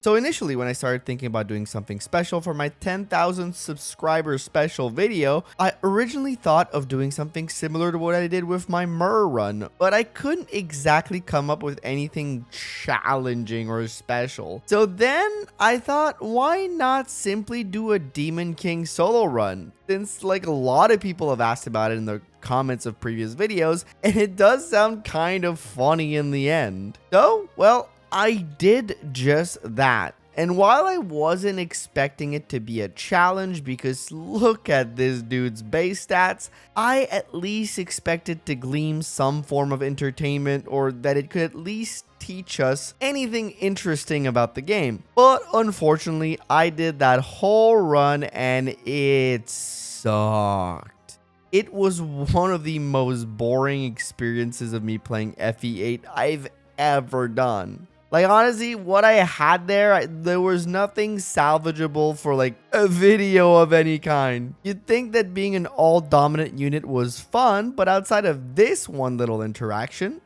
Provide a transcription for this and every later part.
So initially, when I started thinking about doing something special for my 10,000 subscribers special video, I originally thought of doing something similar to what I did with my Myrrh run, but I couldn't exactly come up with anything challenging or special. So then I thought, why not simply do a Demon King solo run? Since like a lot of people have asked about it in the comments of previous videos, and it does sound kind of funny in the end. So, well, I did just that. And while I wasn't expecting it to be a challenge because look at this dude's base stats, I at least expected to glean some form of entertainment or that it could at least teach us anything interesting about the game. But unfortunately, I did that whole run and it sucked. It was one of the most boring experiences of me playing FE8 I've ever done. Like, honestly, what I had there was nothing salvageable for, like, a video of any kind. You'd think that being an all-dominant unit was fun, but outside of this one little interaction,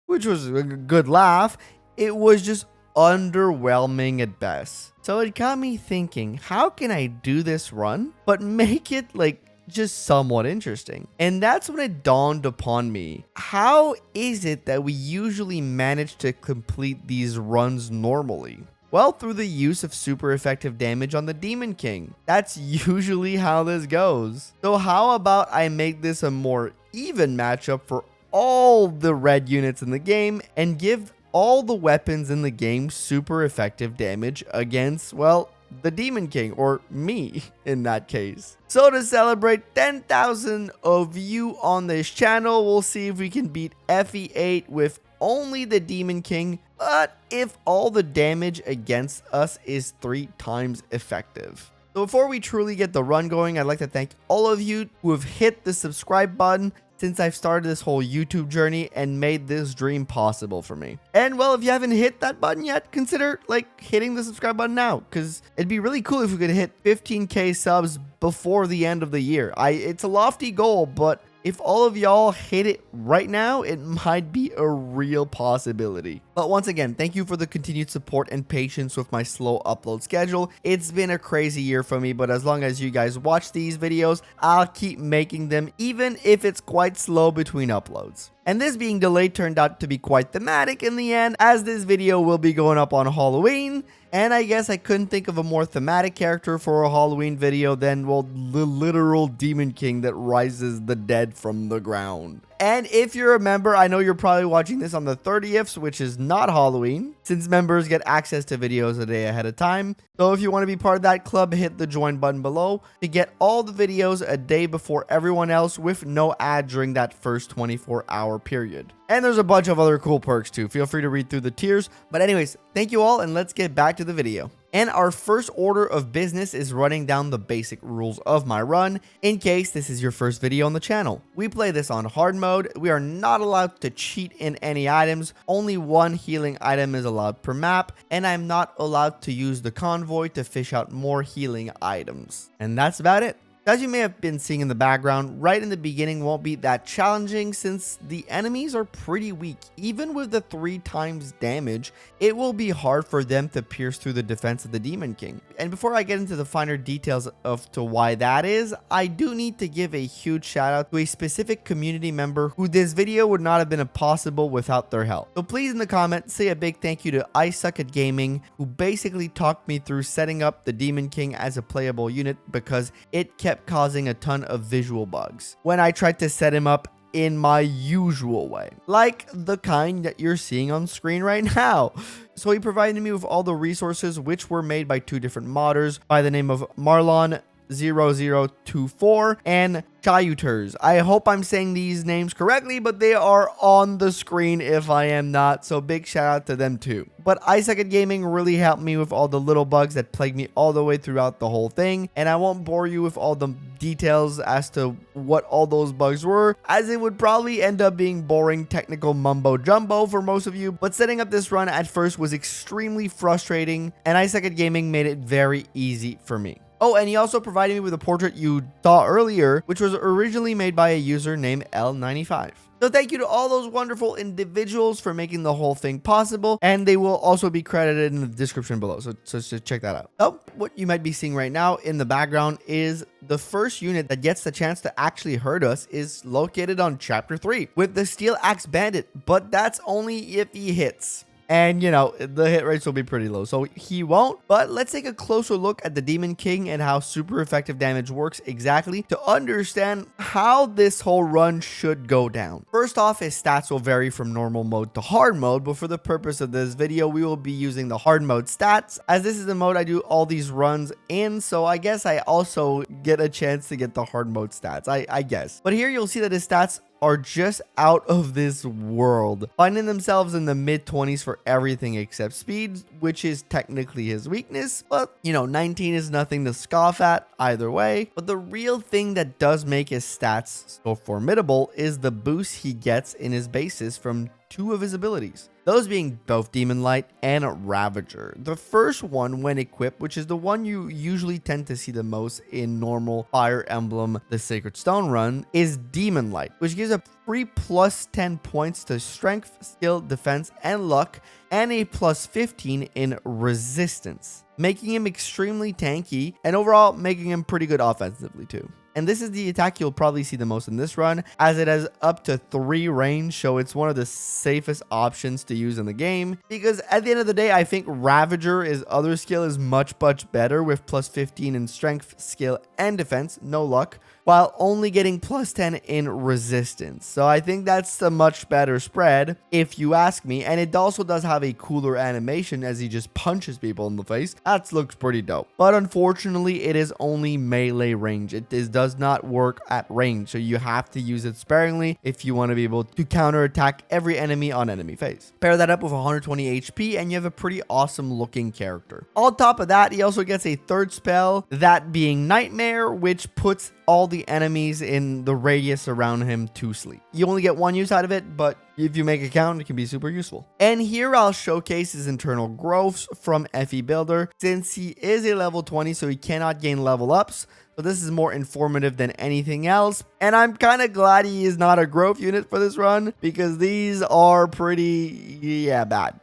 which was a good laugh, it was just underwhelming at best. So it got me thinking, how can I do this run, but make it, like, just somewhat interesting? And that's when it dawned upon me, how is it that we usually manage to complete these runs normally? Well, through the use of super effective damage on the Demon King. That's usually how this goes. So how about I make this a more even matchup for all the red units in the game and give all the weapons in the game super effective damage against, well, the Demon King, or me in that case. So to celebrate 10,000 of you on this channel, we'll see if we can beat FE8 with only the Demon King, but if all the damage against us is 3 times effective. So before we truly get the run going, I'd like to thank all of you who have hit the subscribe button since I've started this whole YouTube journey and made this dream possible for me. And well, if you haven't hit that button yet, consider like hitting the subscribe button now, because it'd be really cool if we could hit 15k subs before the end of the year. It's a lofty goal, but if all of y'all hit it right now, it might be a real possibility. But once again, thank you for the continued support and patience with my slow upload schedule. It's been a crazy year for me, but as long as you guys watch these videos, I'll keep making them, even if it's quite slow between uploads. And this being delayed turned out to be quite thematic in the end, as this video will be going up on Halloween. And I guess I couldn't think of a more thematic character for a Halloween video than, well, the literal Demon King that rises the dead from the ground. And if you're a member, I know you're probably watching this on the 30th, which is not Halloween, since members get access to videos a day ahead of time. So if you want to be part of that club, hit the join button below to get all the videos a day before everyone else with no ad during that first 24-hour period. And there's a bunch of other cool perks too. Feel free to read through the tiers. But anyways, thank you all, and let's get back to the video. And our first order of business is running down the basic rules of my run, in case this is your first video on the channel. We play this on hard mode. We are not allowed to cheat in any items. Only 1 healing item is allowed per map, and I'm not allowed to use the convoy to fish out more healing items. And that's about it. As you may have been seeing in the background, right in the beginning won't be that challenging since the enemies are pretty weak. Even with the 3 times damage, it will be hard for them to pierce through the defense of the Demon King. And before I get into the finer details of to why that is, I do need to give a huge shout out to a specific community member who this video would not have been possible without their help. So please in the comments say a big thank you to I Suck at Gaming, who basically talked me through setting up the Demon King as a playable unit because it kept causing a ton of visual bugs when I tried to set him up in my usual way, like the kind that you're seeing on screen right now. So he provided me with all the resources, which were made by 2 different modders by the name of Marlon0024 and Chayuters. I hope I'm saying these names correctly, but they are on the screen if I am not, so big shout out to them too. But I Suck at Gaming really helped me with all the little bugs that plagued me all the way throughout the whole thing, and I won't bore you with all the details as to what all those bugs were, as it would probably end up being boring technical mumbo jumbo for most of you. But setting up this run at first was extremely frustrating, and I Suck at Gaming made it very easy for me. Oh, and he also provided me with a portrait you saw earlier, which was originally made by a user named L95. So thank you to all those wonderful individuals for making the whole thing possible, and they will also be credited in the description below, so check that out. Oh, what you might be seeing right now in the background is the first unit that gets the chance to actually hurt us is located on chapter 3 with the Steel Axe Bandit, but that's only if he hits. And, you know, the hit rates will be pretty low, so he won't. But let's take a closer look at the Demon King and how super effective damage works exactly to understand how this whole run should go down. First off, his stats will vary from normal mode to hard mode, but for the purpose of this video, we will be using the hard mode stats, as this is the mode I do all these runs in, so I guess I also get a chance to get the hard mode stats, I guess. But here you'll see that his stats are just out of this world, finding themselves in the mid-20s for everything except speed, which is technically his weakness, but you know, 19 is nothing to scoff at either way. But the real thing that does make his stats so formidable is the boost he gets in his bases from 2 of his abilities, those being both Demon Light and Ravager. The first one, when equipped, which is the one you usually tend to see the most in normal Fire Emblem the Sacred Stone run, is Demon Light, which gives a free plus 10 points to strength, skill, defense, and luck, and a plus 15 in resistance, making him extremely tanky and overall making him pretty good offensively too. And this is the attack you'll probably see the most in this run, as it has up to 3 range, so it's one of the safest options to use in the game. Because at the end of the day, I think Ravager, his other skill, is much better with plus 15 in strength, skill, and defense, no luck, while only getting plus 10 in resistance. So I think that's a much better spread, if you ask me. And it also does have a cooler animation as he just punches people in the face. That looks pretty dope. But unfortunately, it is only melee range. It does not work at range, so you have to use it sparingly if you want to be able to counterattack every enemy on enemy phase. Pair that up with 120 HP and you have a pretty awesome looking character. On top of that, he also gets a third spell, that being Nightmare, which puts all the enemies in the radius around him to sleep. You only get 1 use out of it, but if you make a count, it can be super useful. And here I'll showcase his internal growths from FE Builder, since he is a level 20, so he cannot gain level ups. So this is more informative than anything else. And I'm kind of glad he is not a growth unit for this run, because these are pretty, bad.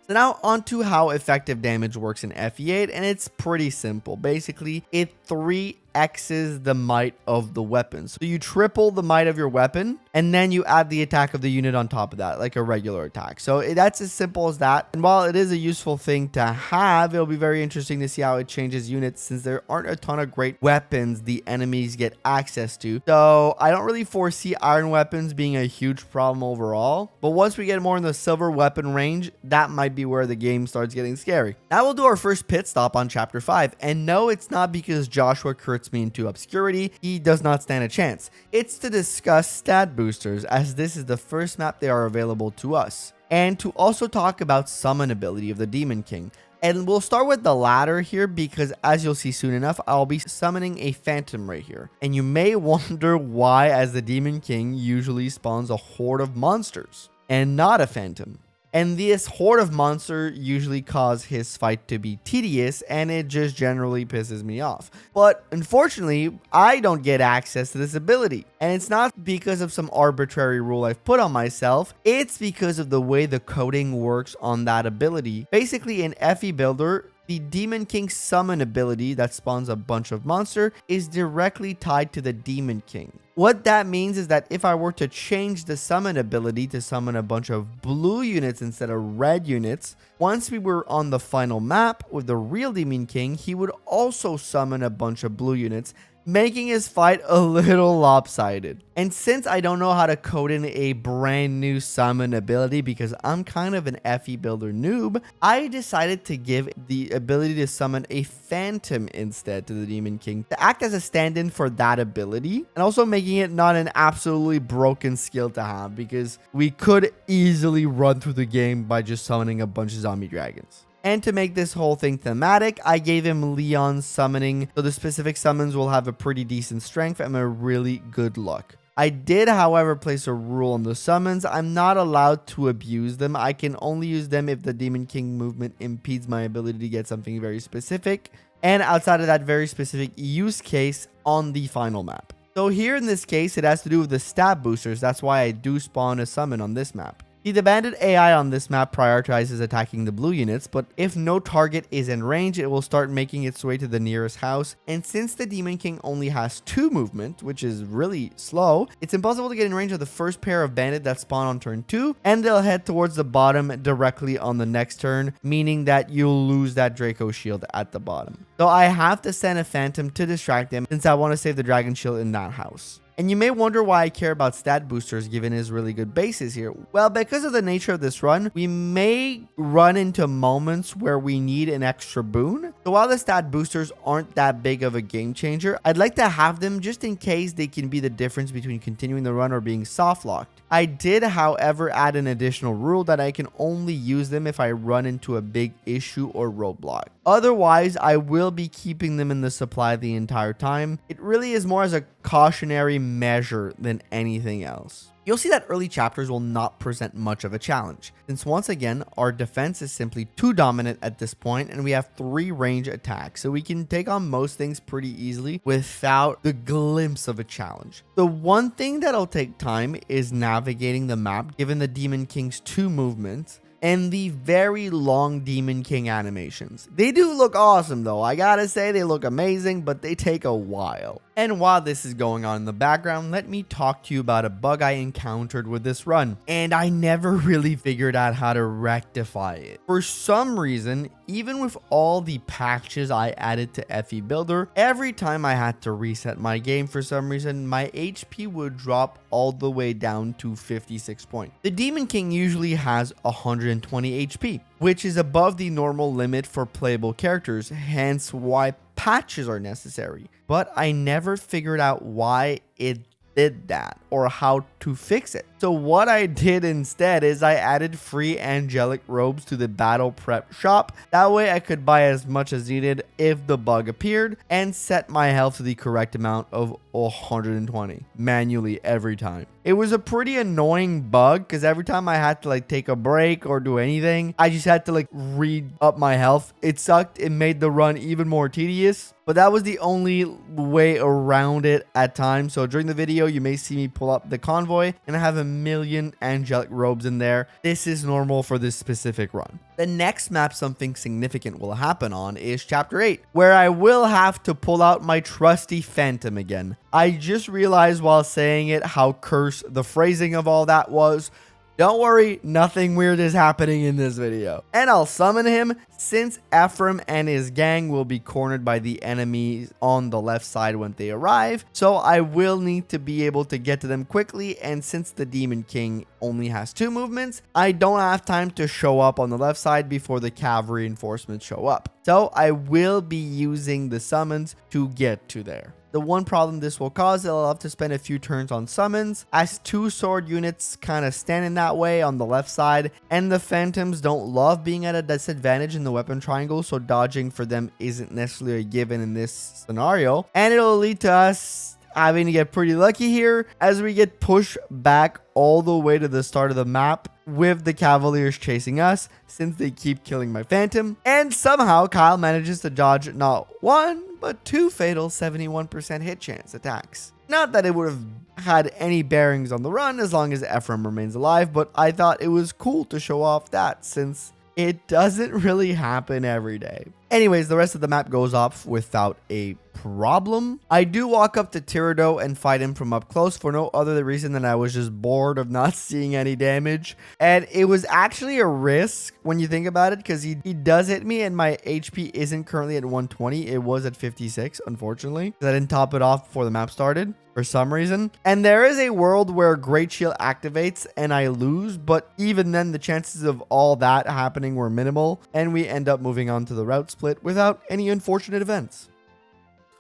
So now onto how effective damage works in FE8, and it's pretty simple. Basically, it 3x's the might of the weapon. So you triple the might of your weapon, and then you add the attack of the unit on top of that, like a regular attack. So that's as simple as that. And while it is a useful thing to have, it'll be very interesting to see how it changes units, since there aren't a ton of great weapons the enemies get access to. So I don't really foresee iron weapons being a huge problem overall. But once we get more in the silver weapon range, that might be where the game starts getting scary. Now we'll do our first pit stop on chapter 5. And no, it's not because Joshua crits me into obscurity. He does not stand a chance. It's to discuss stat boosters, as this is the first map they are available to us, and to also talk about summon ability of the Demon King. And we'll start with the latter here, because as you'll see soon enough, I'll be summoning a phantom right here. And you may wonder why, as the Demon King usually spawns a horde of monsters and not a phantom. And this horde of monster usually cause his fight to be tedious, and it just generally pisses me off. But unfortunately, I don't get access to this ability. And it's not because of some arbitrary rule I've put on myself. It's because of the way the coding works on that ability. Basically, in FE Builder, the Demon King summon ability that spawns a bunch of monster is directly tied to the Demon King. What that means is that if I were to change the summon ability to summon a bunch of blue units instead of red units, once we were on the final map with the real Demon King, he would also summon a bunch of blue units, making his fight a little lopsided. And since I don't know how to code in a brand new summon ability, because I'm kind of an FE Builder noob, I decided to give the ability to summon a phantom instead to the Demon King to act as a stand-in for that ability, and also making it not an absolutely broken skill to have, because we could easily run through the game by just summoning a bunch of zombie dragons. And to make this whole thing thematic, I gave him Leon's summoning, so the specific summons will have a pretty decent strength and a really good luck. I did, however, place a rule on the summons. I'm not allowed to abuse them. I can only use them if the Demon King movement impedes my ability to get something very specific, and outside of that very specific use case on the final map. So here in this case, it has to do with the stab boosters. That's why I do spawn a summon on this map. The bandit AI on this map prioritizes attacking the blue units, but if no target is in range, it will start making its way to the nearest house. And since the Demon King only has 2 movement, which is really slow, it's impossible to get in range of the first pair of bandit that spawn on turn 2, and they'll head towards the bottom directly on the next turn, meaning that you'll lose that Draco shield at the bottom. So I have to send a phantom to distract him since I want to save the dragon shield in that house. And you may wonder why I care about stat boosters given his really good bases here. Well, because of the nature of this run, we may run into moments where we need an extra boon. So while the stat boosters aren't that big of a game changer, I'd like to have them just in case they can be the difference between continuing the run or being soft locked. I did, however, add an additional rule that I can only use them if I run into a big issue or roadblock. Otherwise, I will be keeping them in the supply the entire time. It really is more as a cautionary measure than anything else. You'll see that early chapters will not present much of a challenge, since once again, our defense is simply too dominant at this point and we have 3 range attacks, so we can take on most things pretty easily without the glimpse of a challenge. The one thing that'll take time is navigating the map given the Demon King's 2 movements and the very long Demon King animations. They do look awesome though, I gotta say they look amazing, but they take a while. And while this is going on in the background, let me talk to you about a bug I encountered with this run, and I never really figured out how to rectify it. For some reason, even with all the patches I added to FE Builder, every time I had to reset my game for some reason, my HP would drop all the way down to 56 points. The Demon King usually has 120 HP, which is above the normal limit for playable characters, hence why patches are necessary. But I never figured out why it did that or how to fix it. So what I did instead is I added free angelic robes to the battle prep shop. That way I could buy as much as needed if the bug appeared and set my health to the correct amount of 120 manually every time. It was a pretty annoying bug because every time I had to take a break or do anything, I just had to read up my health. It sucked. It made the run even more tedious, but that was the only way around it at times. So during the video, you may see me pull up the convoy and I have a million angelic robes in there. This is normal for this specific run. The next map something significant will happen on is chapter 8, where I will have to pull out my trusty phantom again. I just realized while saying it how cursed the phrasing of all that was. Don't worry, nothing weird is happening in this video. And I'll summon him since Ephraim and his gang will be cornered by the enemies on the left side when they arrive. So I will need to be able to get to them quickly, and since the Demon King only has 2 movements, I don't have time to show up on the left side before the cavalry reinforcements show up. So I will be using the summons to get to there. The one problem this will cause, I'll have to spend a few turns on summons, as 2 sword units kind of stand in that way on the left side, and the phantoms don't love being at a disadvantage in the weapon triangle, so dodging for them isn't necessarily a given in this scenario, and it'll lead to us having to get pretty lucky here as we get pushed back all the way to the start of the map with the Cavaliers chasing us since they keep killing my phantom, and somehow Kyle manages to dodge not 1 but 2 fatal 71% hit chance attacks. Not that it would have had any bearings on the run as long as Ephraim remains alive, but I thought it was cool to show off that since it doesn't really happen every day. Anyways, the rest of the map goes off without a problem. I do walk up to Tirado and fight him from up close for no other reason than I was just bored of not seeing any damage. And it was actually a risk when you think about it, because he does hit me and my HP isn't currently at 120. It was at 56, unfortunately, because I didn't top it off before the map started for some reason. And there is a world where Great Shield activates and I lose, but even then the chances of all that happening were minimal, and we end up moving on to the route split without any unfortunate events.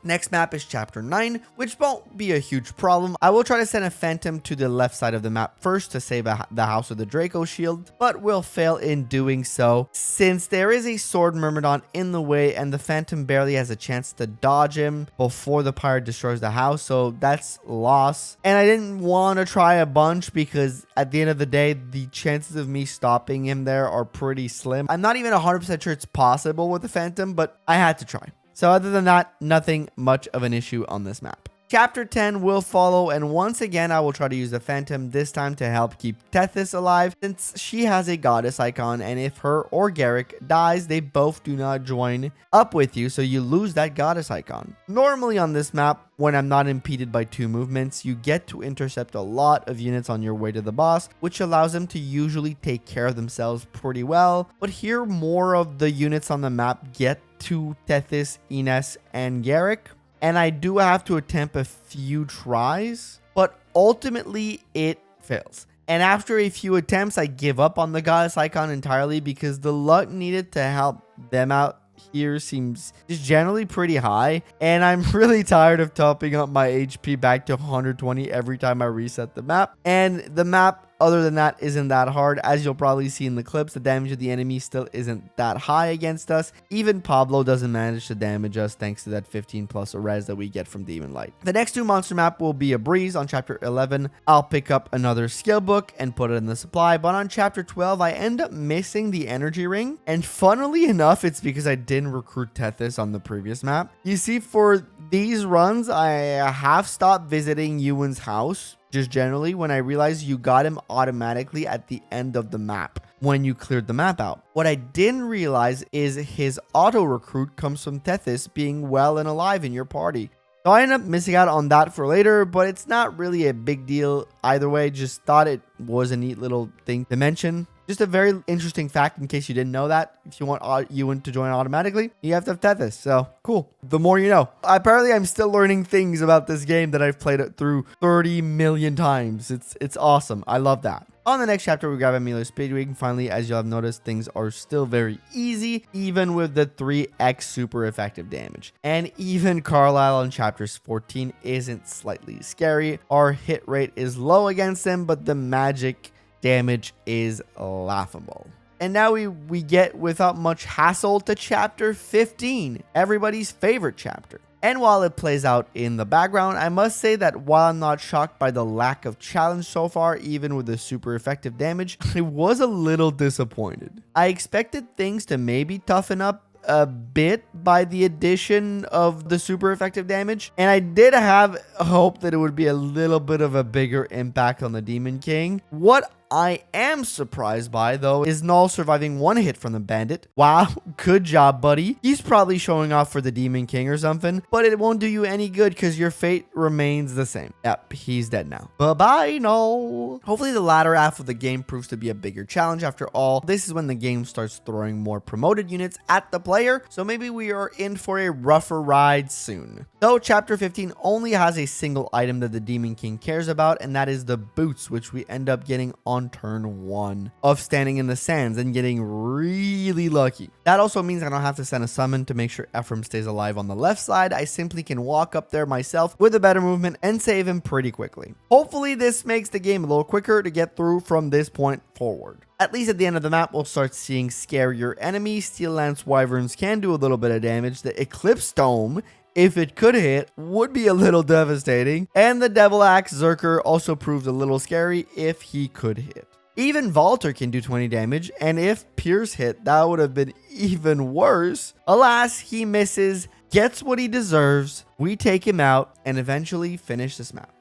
Next map is chapter 9, which won't be a huge problem. I will try to send a phantom to the left side of the map first to save the house of the Draco shield, but will fail in doing so since there is a sword myrmidon in the way and the phantom barely has a chance to dodge him before the pirate destroys the house, so that's loss. And I didn't want to try a bunch because at the end of the day, the chances of me stopping him there are pretty slim. I'm not even 100% sure it's possible with the phantom, but I had to try. So other than that, nothing much of an issue on this map. Chapter 10 will follow, and once again I will try to use the Phantom, this time to help keep Tethys alive since she has a goddess icon, and if her or Garrick dies, they both do not join up with you, so you lose that goddess icon. Normally on this map, when I'm not impeded by 2 movements, you get to intercept a lot of units on your way to the boss, which allows them to usually take care of themselves pretty well, but here more of the units on the map get to Tethys, Ines, and Garrick. And I do have to attempt a few tries, but ultimately it fails. And after a few attempts, I give up on the goddess icon entirely because the luck needed to help them out here seems just generally pretty high. And I'm really tired of topping up my HP back to 120 every time I reset the map. And the map, other than that, isn't that hard. As you'll probably see in the clips, the damage of the enemy still isn't that high against us. Even Pablo doesn't manage to damage us thanks to that 15 plus res that we get from Demon Light. The next 2 monster map will be a breeze. On chapter 11, I'll pick up another skill book and put it in the supply. But on chapter 12, I end up missing the energy ring. And funnily enough, it's because I didn't recruit Tethys on the previous map. You see, for these runs, I have stopped visiting Ewan's house. Just generally, when I realized you got him automatically at the end of the map when you cleared the map out. What I didn't realize is his auto recruit comes from Tethys being well and alive in your party. So I ended up missing out on that for later, but it's not really a big deal either way. Just thought it was a neat little thing to mention. Just a very interesting fact in case you didn't know that. If you want Ewan to join automatically, you have to have Tethys. So cool. The more you know. Apparently, I'm still learning things about this game that I've played it through 30 million times. It's awesome. I love that. On the next chapter, we grab Emilio's Speedwing. Finally, as you'll have noticed, things are still very easy, even with the 3x super effective damage. And even Carlisle on chapters 14 isn't slightly scary. Our hit rate is low against him, but the magic damage is laughable. And now we get, without much hassle, to chapter 15, everybody's favorite chapter. And while it plays out in the background, I must say that while I'm not shocked by the lack of challenge so far, even with the super effective damage, I was a little disappointed. I expected things to maybe toughen up a bit by the addition of the super effective damage, and I did have hope that it would be a little bit of a bigger impact on the Demon King. What I am surprised by, though, is Null surviving 1 hit from the bandit. Wow, good job, buddy. He's probably showing off for the Demon King or something, but it won't do you any good because your fate remains the same. Yep, he's dead now. Bye-bye, Null. Hopefully the latter half of the game proves to be a bigger challenge. After all, this is when the game starts throwing more promoted units at the player, so maybe we are in for a rougher ride soon. Though chapter 15 only has a single item that the Demon King cares about, and that is the boots, which we end up getting on turn 1 of standing in the sands and getting really lucky. That also means I don't have to send a summon to make sure Ephraim stays alive on the left side. I simply can walk up there myself with a better movement and save him pretty quickly. Hopefully this makes the game a little quicker to get through from this point forward. At least at the end of the map, we'll start seeing scarier enemies. Steel Lance Wyverns can do a little bit of damage. The Eclipse Dome, if it could hit, would be a little devastating. And the Devil Axe Zerker also proved a little scary if he could hit. Even Valter can do 20 damage, and if Pierce hit, that would have been even worse. Alas, he misses, gets what he deserves, we take him out, and eventually finish this map.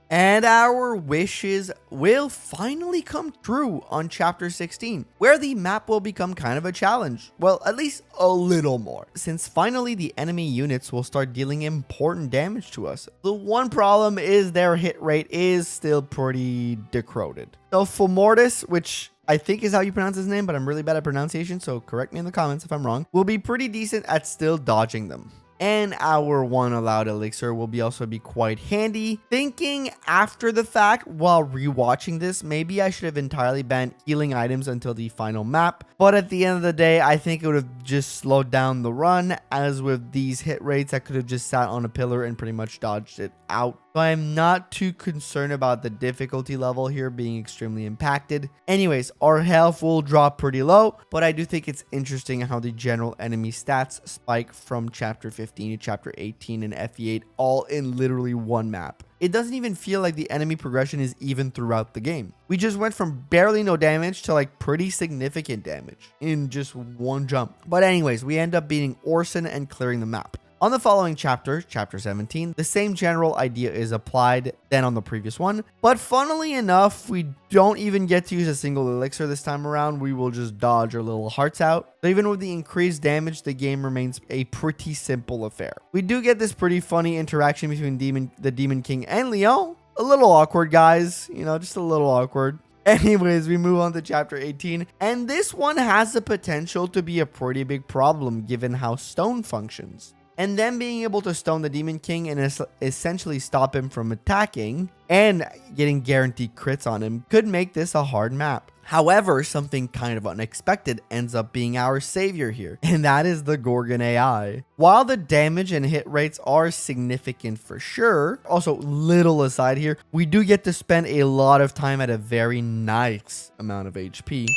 And our wishes will finally come true on chapter 16, where the map will become kind of a challenge. Well, at least a little more, since finally the enemy units will start dealing important damage to us. The one problem is their hit rate is still pretty decroded. So Fomortiis, which I think is how you pronounce his name, but I'm really bad at pronunciation, so correct me in the comments if I'm wrong, will be pretty decent at still dodging them. And our 1 allowed elixir will also be quite handy. Thinking after the fact while rewatching this, maybe I should have entirely banned healing items until the final map. But at the end of the day, I think it would have just slowed down the run, as with these hit rates, I could have just sat on a pillar and pretty much dodged it out. So I'm not too concerned about the difficulty level here being extremely impacted. Anyways, our health will drop pretty low, but I do think it's interesting how the general enemy stats spike from chapter 15 to chapter 18 and FE8 all in literally 1 map. It doesn't even feel like the enemy progression is even throughout the game. We just went from barely no damage to like pretty significant damage in just 1 jump. But anyways, we end up beating Orson and clearing the map. On the following chapter, chapter 17, the same general idea is applied than on the previous one, but funnily enough, we don't even get to use a single elixir this time around. We will just dodge our little hearts out. So even with the increased damage, the game remains a pretty simple affair. We do get this pretty funny interaction between the Demon King and Leon. A little awkward, guys, you know, just a little awkward. Anyways, we move on to chapter 18, and this one has the potential to be a pretty big problem given how stone functions. And then being able to stone the Demon King and essentially stop him from attacking and getting guaranteed crits on him could make this a hard map. However, something kind of unexpected ends up being our savior here, and that is the Gorgon AI. While the damage and hit rates are significant for sure, also little aside here, we do get to spend a lot of time at a very nice amount of HP.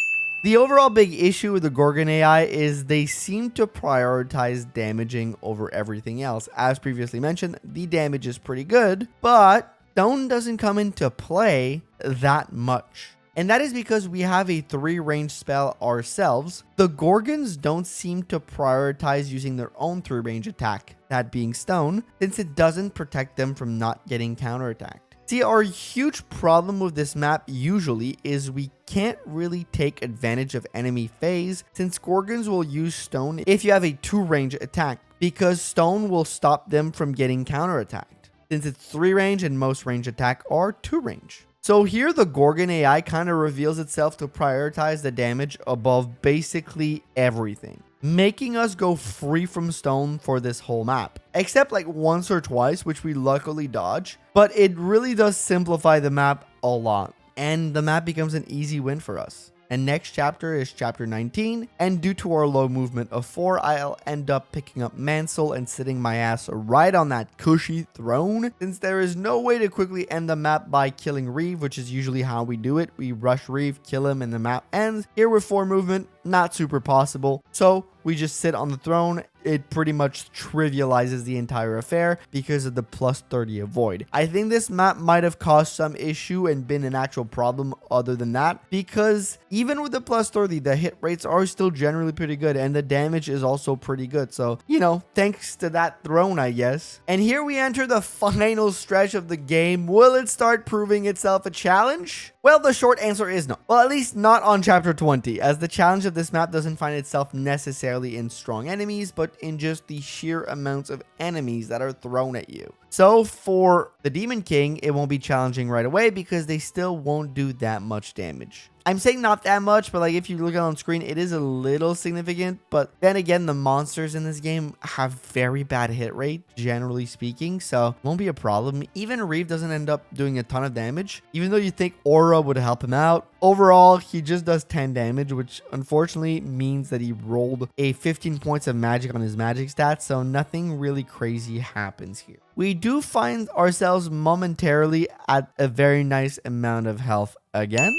The overall big issue with the Gorgon AI is they seem to prioritize damaging over everything else. As previously mentioned, the damage is pretty good, but stone doesn't come into play that much. And that is because we have a 3-range spell ourselves. The Gorgons don't seem to prioritize using their own 3-range attack, that being stone, since it doesn't protect them from not getting counterattacked. See, our huge problem with this map usually is we can't really take advantage of enemy phase, since Gorgons will use stone if you have a 2-range attack, because stone will stop them from getting counterattacked, since it's 3-range and most range attack are 2-range. So here the Gorgon AI kind of reveals itself to prioritize the damage above basically everything, making us go free from stone for this whole map, except like once or twice, which we luckily dodge, but it really does simplify the map a lot, and the map becomes an easy win for us. And next chapter is chapter 19, and due to our low movement of 4, I'll end up picking up Mansell and sitting my ass right on that cushy throne, since there is no way to quickly end the map by killing Reeve, which is usually how we do it. We rush Reeve, kill him, and the map ends. Here with 4 movement, not super possible, so we just sit on the throne. It pretty much trivializes the entire affair because of the plus 30 avoid. I think this map might have caused some issue and been an actual problem other than that, because even with the plus 30, the hit rates are still generally pretty good and the damage is also pretty good. So, you know, thanks to that throne, I guess. And here we enter the final stretch of the game. Will it start proving itself a challenge? Well, the short answer is no. Well, at least not on chapter 20, as the challenge of this map doesn't find itself necessarily in strong enemies, but in just the sheer amounts of enemies that are thrown at you. So for the Demon King, it won't be challenging right away because they still won't do that much damage. I'm saying not that much, but like if you look at it on screen, it is a little significant. But then again, the monsters in this game have very bad hit rate, generally speaking, so it won't be a problem. Even Reeve doesn't end up doing a ton of damage, even though you think Aura would help him out. Overall, he just does 10 damage, which unfortunately means that he rolled a 15 points of magic on his magic stats, so nothing really crazy happens here. We do find ourselves momentarily at a very nice amount of health again,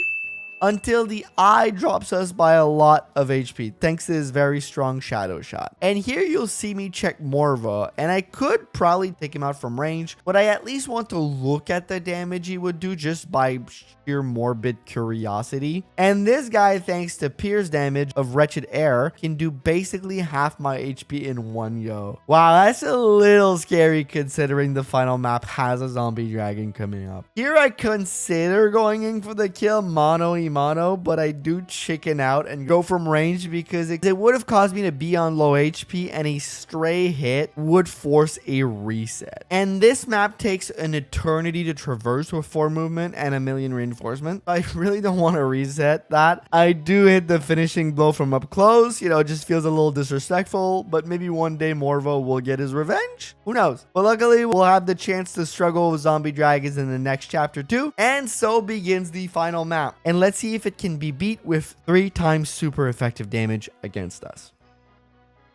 until the eye drops us by a lot of HP thanks to his very strong shadow shot. And here you'll see me check Morva, and I could probably take him out from range, but I at least want to look at the damage he would do just by sheer morbid curiosity. And this guy, thanks to Pierce damage of Wretched Air, can do basically half my HP in one go. Wow, that's a little scary considering the final map has a zombie dragon coming up. Here I consider going in for the kill mono, but I do chicken out and go from range because it would have caused me to be on low HP, and a stray hit would force a reset. And this map takes an eternity to traverse with 4 movement and a million reinforcement. I really don't want to reset that. I do hit the finishing blow from up close, you know, it just feels a little disrespectful, but maybe one day Morvo will get his revenge. Who knows? But luckily, we'll have the chance to struggle with zombie dragons in the next chapter too. And so begins the final map. And let's see if it can be beat with 3 times super effective damage against us.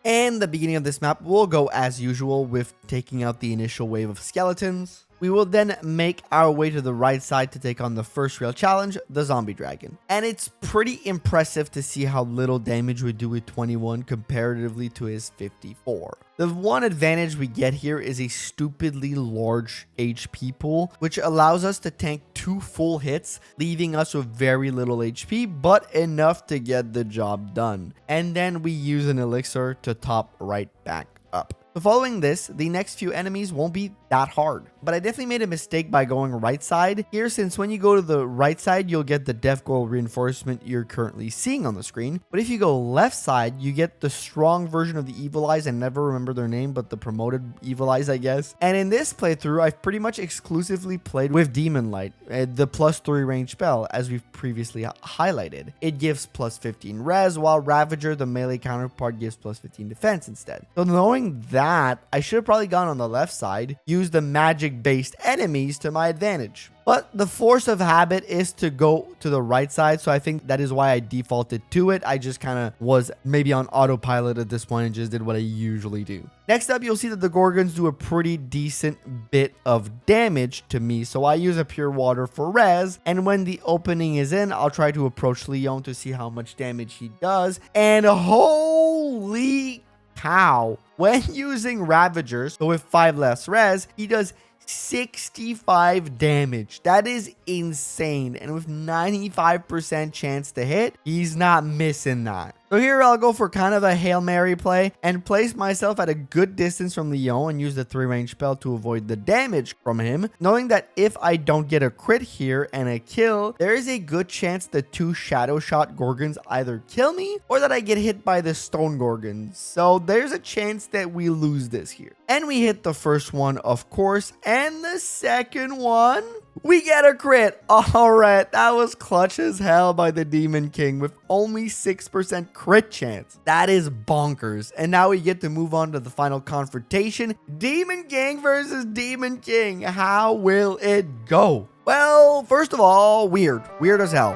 And the beginning of this map will go as usual with taking out the initial wave of skeletons. We will then make our way to the right side to take on the first real challenge, the zombie dragon. And it's pretty impressive to see how little damage we do with 21 comparatively to his 54. The one advantage we get here is a stupidly large HP pool, which allows us to tank 2 full hits, leaving us with very little HP, but enough to get the job done. And then we use an elixir to top right back up. So following this, the next few enemies won't be that hard. But I definitely made a mistake by going right side here, since when you go to the right side, you'll get the death goal reinforcement you're currently seeing on the screen. But if you go left side, you get the strong version of the Evil Eyes. I never remember their name, but the promoted Evil Eyes, I guess. And in this playthrough, I've pretty much exclusively played with Demon Light, the +3 range spell, as we've previously highlighted. It gives +15 res, while Ravager, the melee counterpart, gives +15 defense instead. So knowing that, I should have probably gone on the left side, used the magic-based enemies to my advantage. But the force of habit is to go to the right side, so I think that is why I defaulted to it. I just kind of was maybe on autopilot at this point and just did what I usually do. Next up, you'll see that the Gorgons do a pretty decent bit of damage to me, so I use a Pure Water for res, and when the opening is in, I'll try to approach Leon to see how much damage he does, and holy cow, when using Ravagers, so with 5 less res, he does 65 damage. That is insane. And with 95% chance to hit, he's not missing that. So here I'll go for kind of a Hail Mary play and place myself at a good distance from Leon and use the 3 range spell to avoid the damage from him, knowing that if I don't get a crit here and a kill, there is a good chance the 2 Shadow Shot Gorgons either kill me or that I get hit by the Stone Gorgons. So there's a chance that we lose this here. And we hit the first one, of course, and the second one, we get a crit. All right, that was clutch as hell by the Demon King with only 6% crit chance. That is bonkers. And now we get to move on to the final confrontation. Demon King versus Demon King. How will it go? Well, first of all, weird. Weird as hell.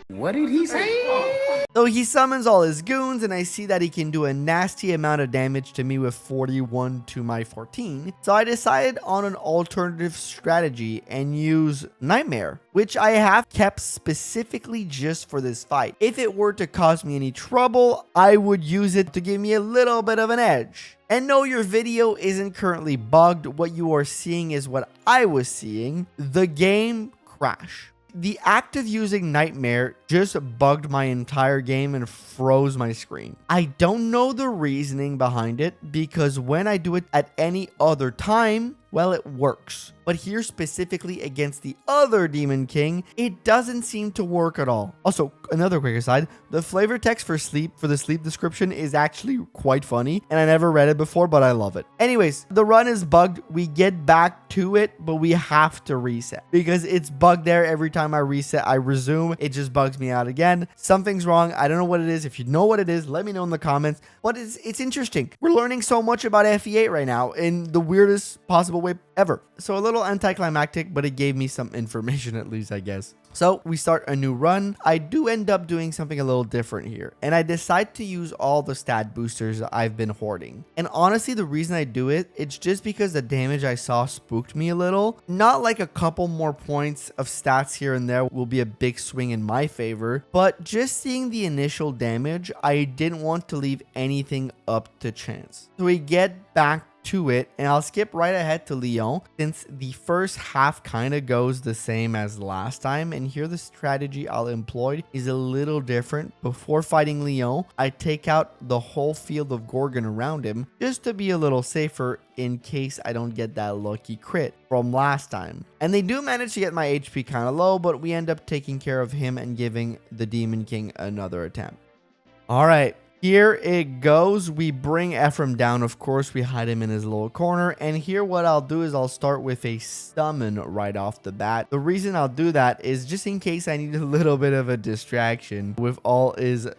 What did he say? So he summons all his goons, and I see that he can do a nasty amount of damage to me with 41 to my 14. So I decided on an alternative strategy and use Nightmare, which I have kept specifically just for this fight. If it were to cause me any trouble, I would use it to give me a little bit of an edge. And no, your video isn't currently bugged. What you are seeing is what I was seeing. The game crash. The act of using Nightmare just bugged my entire game and froze my screen. I don't know the reasoning behind it, because when I do it at any other time, well, it works. But here specifically against the other Demon King, it doesn't seem to work at all. Also, another quick aside, the flavor text for the sleep description is actually quite funny, and I never read it before, but I love it. Anyways, the run is bugged. We get back to it, but we have to reset because it's bugged there. Every time I reset, I resume, it just bugs me out again. Something's wrong. I don't know what it is. If you know what it is, let me know in the comments. But it's interesting. We're learning so much about FE8 right now in the weirdest possible way ever. So a little anticlimactic, but it gave me some information at least, I guess. So we start a new run. I do end up doing something a little different here, and I decide to use all the stat boosters I've been hoarding. And honestly, the reason I do it, it's just because the damage I saw spooked me a little. Not like a couple more points of stats here and there will be a big swing in my favor, but just seeing the initial damage, I didn't want to leave anything up to chance. So we get back to it, and I'll skip right ahead to Leon since the first half kind of goes the same as last time, and here the strategy I'll employ is a little different. Before fighting Leon, I take out the whole field of Gorgon around him just to be a little safer in case I don't get that lucky crit from last time. And they do manage to get my HP kind of low, but we end up taking care of him and giving the Demon King another attempt. All right. Here it goes. We bring Ephraim down, of course. We hide him in his little corner. And here what I'll do is I'll start with a summon right off the bat. The reason I'll do that is just in case I need a little bit of a distraction with all his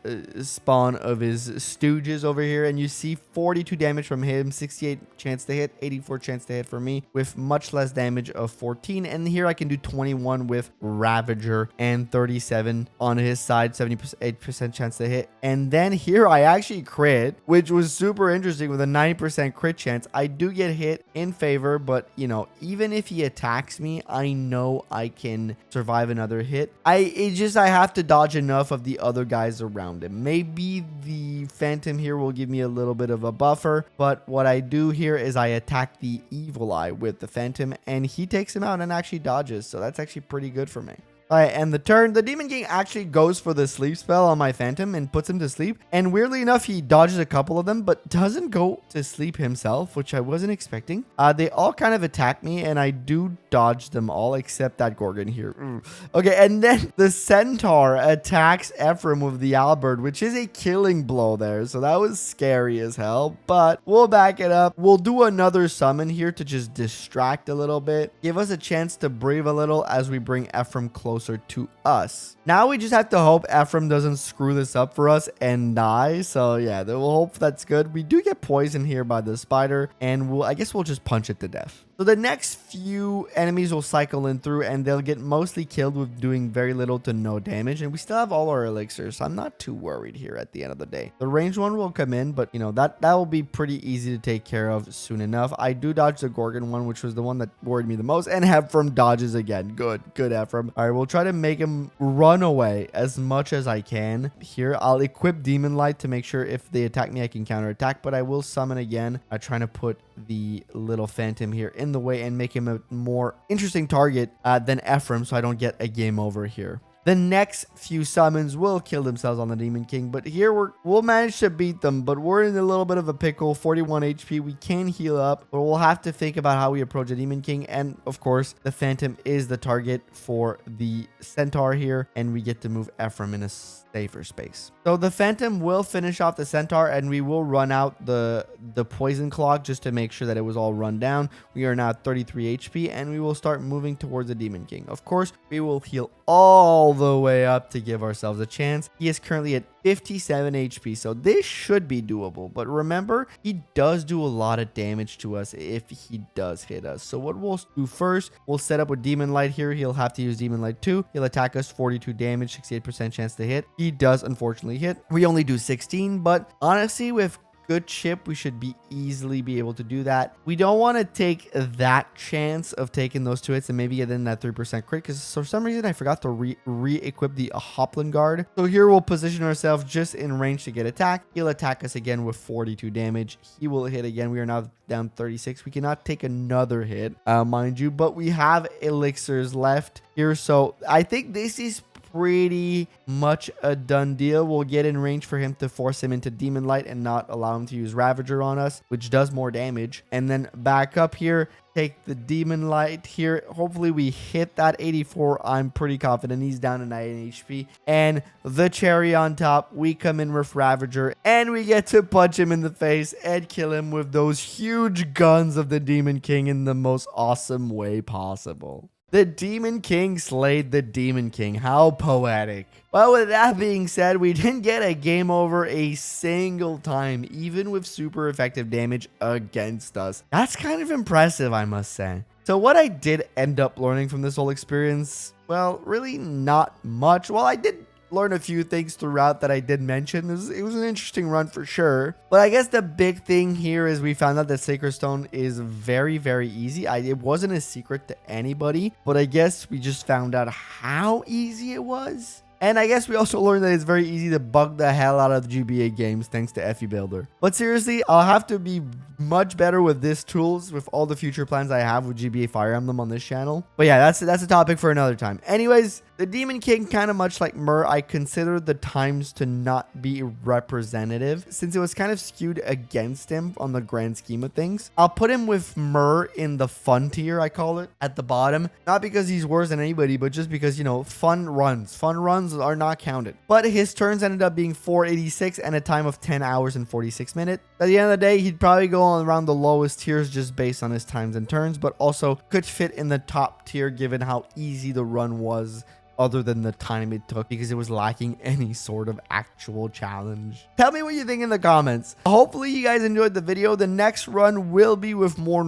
spawn of his stooges over here. And you see 42 damage from him, 68 chance to hit, 84 chance to hit for me with much less damage of 14. And here I can do 21 with Ravager and 37 on his side, 78% chance to hit. And then here I actually crit, which was super interesting with a 90% crit chance. I do get hit in favor, but you know, even if he attacks me, I know I can survive another hit. I have to dodge enough of the other guys around him. Maybe the Phantom here will give me a little bit of a buffer, but what I do here is I attack the Evil Eye with the Phantom, and he takes him out and actually dodges, so that's actually pretty good for me. Alright, and the turn, the Demon King actually goes for the sleep spell on my Phantom and puts him to sleep. And weirdly enough, he dodges a couple of them, but doesn't go to sleep himself, which I wasn't expecting. They all kind of attack me, and I do dodge them all except that Gorgon here. Okay, and then the Centaur attacks Ephraim with the Albert, which is a killing blow there. So that was scary as hell, but we'll back it up. We'll do another summon here to just distract a little bit, give us a chance to breathe a little as we bring Ephraim closer to us. Now we just have to hope Ephraim doesn't screw this up for us and die. So yeah, we'll hope that's good. We do get poisoned here by the spider, and I guess we'll just punch it to death. So the next few enemies will cycle in through, and they'll get mostly killed with doing very little to no damage. And we still have all our elixirs, so I'm not too worried here at the end of the day. The ranged one will come in, but you know, that will be pretty easy to take care of soon enough. I do dodge the Gorgon one, which was the one that worried me the most, and Ephraim dodges again. Good Ephraim. All right, we'll try to make him run away as much as I can. Here, I'll equip Demon Light to make sure if they attack me, I can counterattack, but I will summon again. I'm trying to put the little Phantom here in the way and make him a more interesting target than Ephraim, so I don't get a game over here. The next few summons will kill themselves on the Demon King, but here we'll manage to beat them, but we're in a little bit of a pickle. 41 HP, we can heal up, but we'll have to think about how we approach the Demon King. And of course, the Phantom is the target for the Centaur here, and we get to move Ephraim in a safer space. So the Phantom will finish off the Centaur, and we will run out the poison clock just to make sure that it was all run down. We are now at 33 HP, and we will start moving towards the Demon King. Of course, we will heal all the way up to give ourselves a chance. He is currently at 57 HP, so this should be doable. But remember, he does do a lot of damage to us if he does hit us. So what we'll do first, we'll set up with Demon Light here. He'll have to use Demon Light 2. He'll attack us, 42 damage, 68% chance to hit. He does unfortunately hit. We only do 16, but honestly, with good chip, we should easily be able to do that. We don't want to take that chance of taking those 2 hits and maybe get in that 3% crit, because for some reason I forgot to re-equip the Hoplin Guard. So here we'll position ourselves just in range to get attacked. He'll attack us again with 42 damage. He will hit again. We are now down 36. We cannot take another hit, mind you, but we have elixirs left here. So I think this is pretty much a done deal. We'll get in range for him to force him into Demon Light and not allow him to use Ravager on us, which does more damage. And then back up here, take the Demon Light here. Hopefully we hit that 84. I'm pretty confident. He's down to 9 HP. And the cherry on top, we come in with Ravager, and we get to punch him in the face and kill him with those huge guns of the Demon King in the most awesome way possible. The Demon King slayed the Demon King. How poetic. Well, with that being said, we didn't get a game over a single time, even with super effective damage against us. That's kind of impressive, I must say. So what I did end up learning from this whole experience, well, really not much. Well, I did learn a few things throughout that I did mention. It was an interesting run for sure. But I guess the big thing here is we found out that Sacred Stone is very, very easy. It wasn't a secret to anybody, but I guess we just found out how easy it was. And I guess we also learned that it's very easy to bug the hell out of GBA games thanks to FE Builder. But seriously, I'll have to be much better with this tools with all the future plans I have with GBA Fire Emblem on this channel. But yeah, that's a topic for another time. Anyways, the Demon King, kind of much like Myrrh, I consider the times to not be representative since it was kind of skewed against him on the grand scheme of things. I'll put him with Myrrh in the fun tier, I call it, at the bottom. Not because he's worse than anybody, but just because, you know, fun runs are not counted. But his turns ended up being 486 and a time of 10 hours and 46 minutes. At the end of the day, he'd probably go on around the lowest tiers just based on his times and turns, but also could fit in the top tier given how easy the run was, other than the time it took because it was lacking any sort of actual challenge. Tell me what you think in the comments. Hopefully you guys enjoyed the video. The next run will be with a more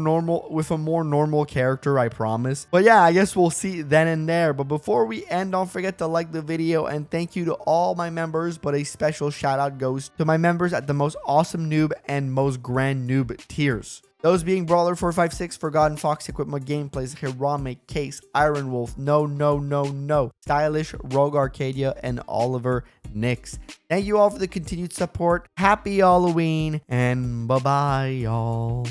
normal character, I promise. But yeah, I guess we'll see then and there. But before we end, don't forget to like the video, and thank you to all my members, but a special shout out goes to my members at the most awesome noob and most grand noob tiers. Those being Brawler 456, Forgotten Fox, Equipment Gameplays, Hirame, Case, Iron Wolf, No, Stylish, Rogue Arcadia, and Oliver Nix. Thank you all for the continued support. Happy Halloween, and bye-bye, y'all.